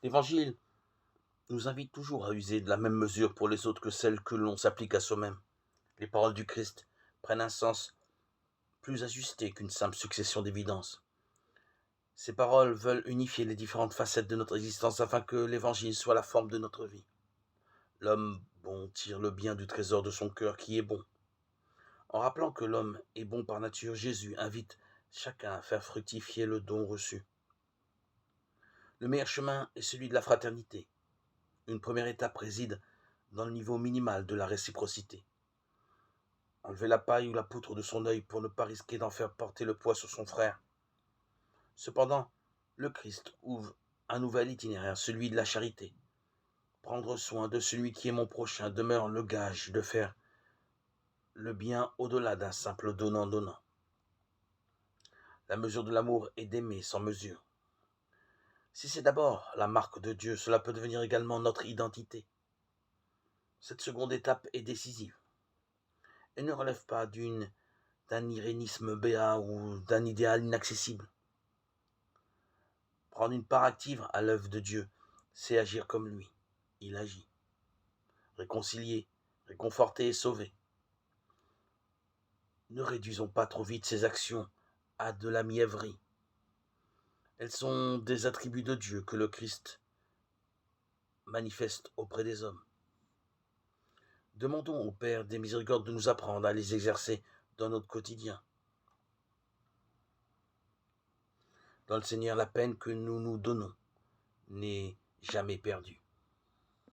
L'Évangile nous invite toujours à user de la même mesure pour les autres que celle que l'on s'applique à soi-même. Les paroles du Christ prennent un sens plus ajusté qu'une simple succession d'évidences. Ces paroles veulent unifier les différentes facettes de notre existence afin que l'Évangile soit la forme de notre vie. L'homme bon tire le bien du trésor de son cœur qui est bon. En rappelant que l'homme est bon par nature, Jésus invite chacun à faire fructifier le don reçu. Le meilleur chemin est celui de la fraternité. Une première étape réside dans le niveau minimal de la réciprocité. Enlever la paille ou la poutre de son œil pour ne pas risquer d'en faire porter le poids sur son frère. Cependant, le Christ ouvre un nouvel itinéraire, celui de la charité. Prendre soin de celui qui est mon prochain demeure le gage de faire le bien au-delà d'un simple donnant-donnant. La mesure de l'amour est d'aimer sans mesure. Si c'est d'abord la marque de Dieu, cela peut devenir également notre identité. Cette seconde étape est décisive. Elle ne relève pas d'un irénisme béat ou d'un idéal inaccessible. Prendre une part active à l'œuvre de Dieu, c'est agir comme lui. Il agit. Réconcilier, réconforter et sauver. Ne réduisons pas trop vite ces actions à de la mièvrerie. Elles sont des attributs de Dieu que le Christ manifeste auprès des hommes. Demandons au Père des miséricordes de nous apprendre à les exercer dans notre quotidien. Dans le Seigneur, la peine que nous nous donnons n'est jamais perdue.